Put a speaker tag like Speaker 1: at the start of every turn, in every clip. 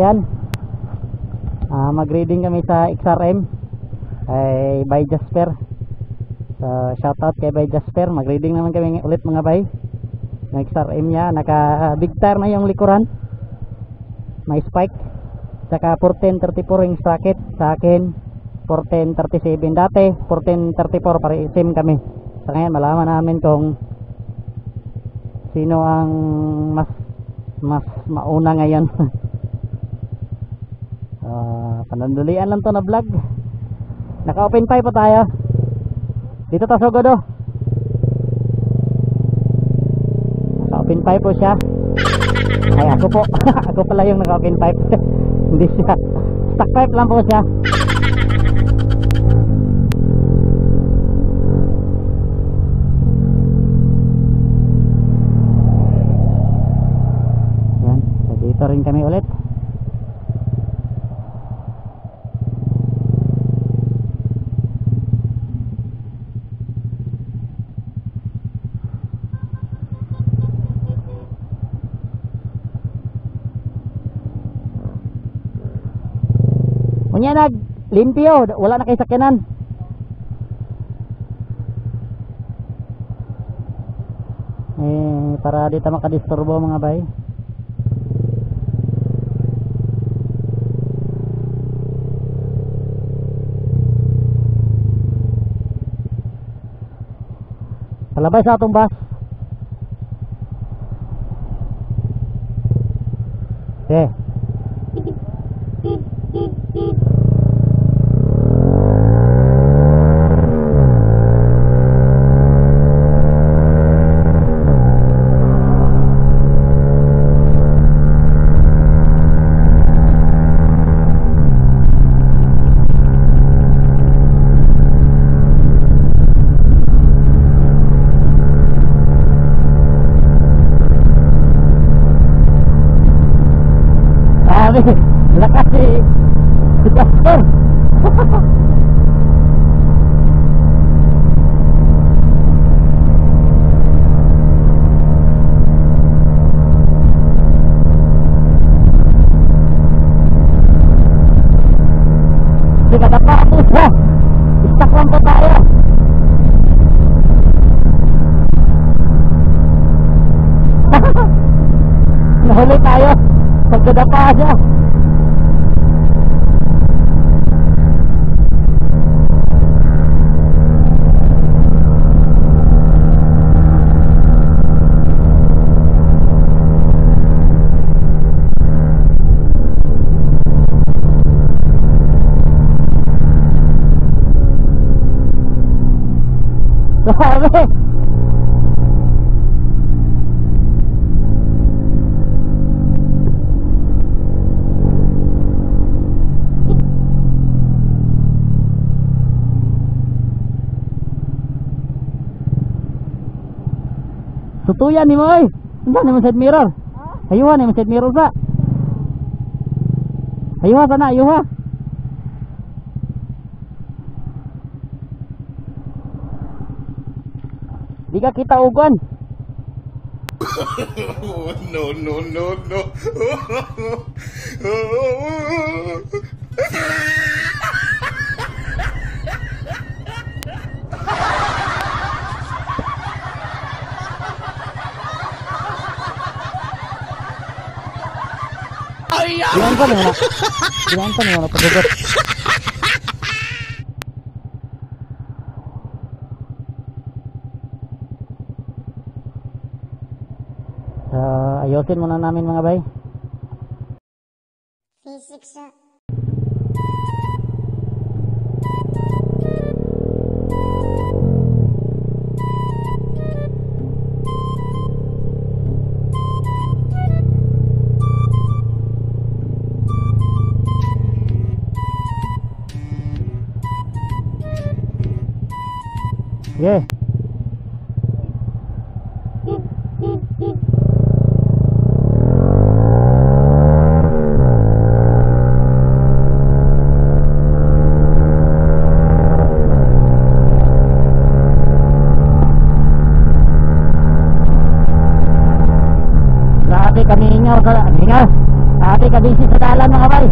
Speaker 1: Ayan. Mag-reading kami sa XRM kay Bay Jasper. So, shoutout kay Bay Jasper. Mag-reading naman kami ulit mga bay. Yung XRM niya, naka big tire na yung likuran. May spike. Saka 1434 ring sprocket. Sa akin 1437. Dati 1434, pare same kami. Sa ngayon malaman namin kung sino ang mas mauna ngayon. Panandulian lang to na vlog. Naka open pipe pa tayo. Dito ta Sogodo. Naka open pipe po siya. Ay ako po. Ako pala yung naka open pipe. Hindi siya. Stock pipe lang po siya. Yan. So dito rin kami ulit. Unya limpyo, wala na kay sakyanan. Para di ta makadisturbo mga bay. Palabay sa atong bus. Okay. Lakas si Jasper. Di katapos ha. Stuck lang po tayo. Nahuli tayo. Pagkadapa siya. Grabe. Tutuyan ni mo ay. Saan ni mo side mirror? Ayuhan ni mo side mirror sa. Ayuha sana, ayuha. Di ka kita ugon.
Speaker 2: No.
Speaker 1: Bilang pa naman pagugot. Ayosin muna namin mga bay.
Speaker 3: Physics.
Speaker 1: Yeah. Grabe kami ingaw sa ingaw. Grabe ka busy sa dalan mga bay.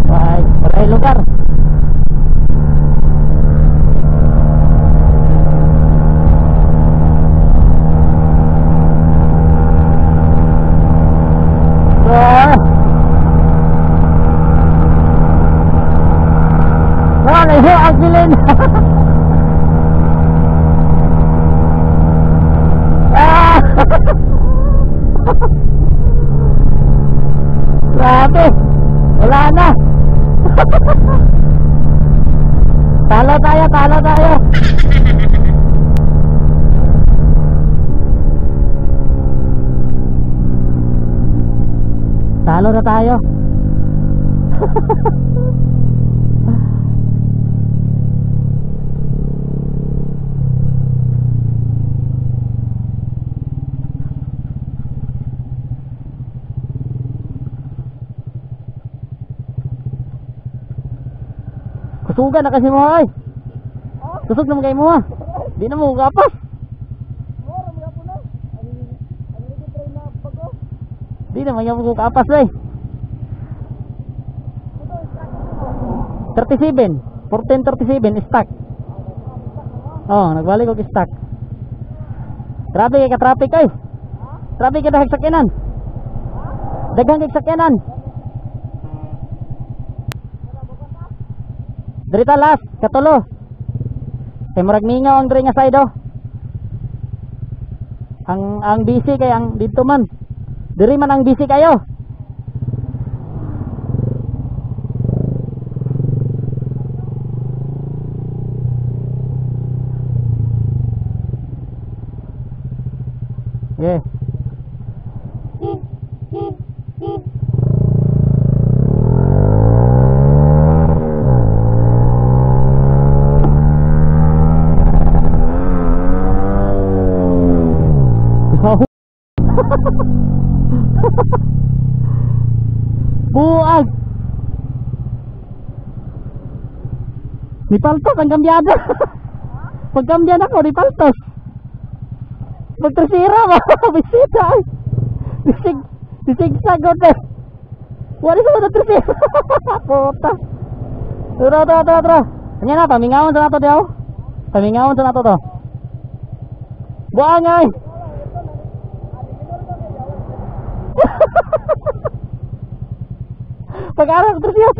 Speaker 1: Wala lugar. Iho ang bilin. Grabe. Wala na. Talo tayo, talo tayo. Talo na tayo. Kusugan na kasi mo ay. Kusog naman kayo mo ha. Di na mo kapas. Di naman yung mo kapas ay. 37 1437 stock. Oh, nagbalik ko stock. Traffic ka traffic ay. Traffic ka dahil sakyanan. Daghang kay sakyanan. Dirita last, katulo. Kay murag mingaw ang diri nga side oh. Ang busy kay ang dito man. Diri man ang busy kayo. Yeah. Buag. Dipaltos ang kambyada. Pag kambyada ako, dipaltos. Pag tersira mo, bisita. Disigsagod eh. Wala sa mga tersira. Puta. Tara. Kanya na, pamingawon sa nato diyaw. Pamingawon sa nato to. Buang ay. Pag-arang terus yun.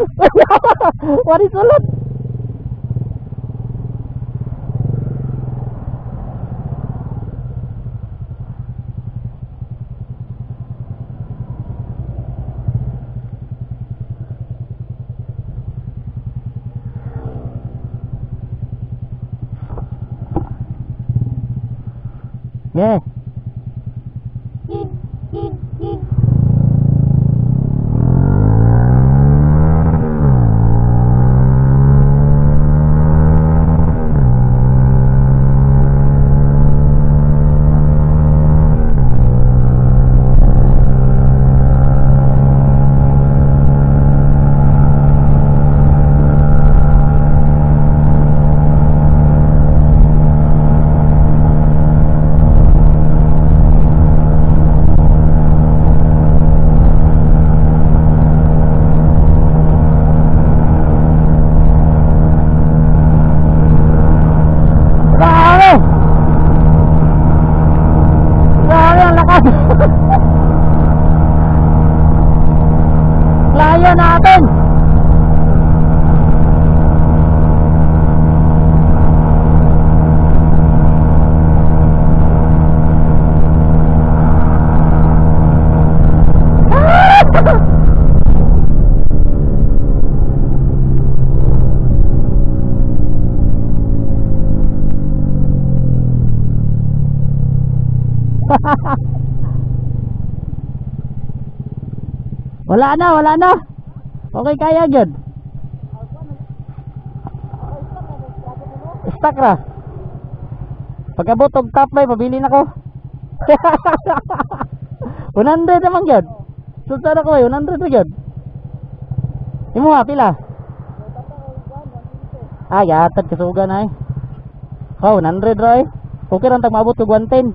Speaker 1: Wari sulit. Yeah. Layo natin. Wala na. Okay kaya gyud. Stuck ra. Pagabot og top bay pabili na ko. 100 naman gyud. Susara ko 100 ra gyud. Imo ha pila? Ay, atad kasugan ay. Oh, 100 Roy. Okay lang tag maabot og 110.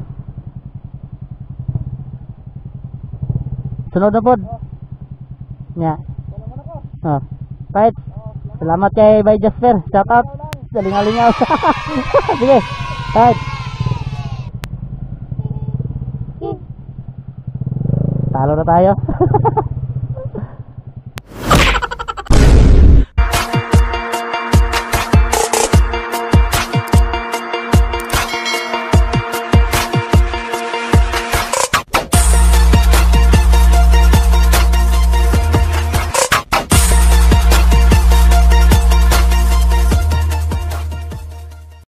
Speaker 1: Sunod na pod. Nya. Oh. Right. Salamat kay Bay Jasper. Shout out. Galing-galingaw. Sige. Right. Talo na tayo.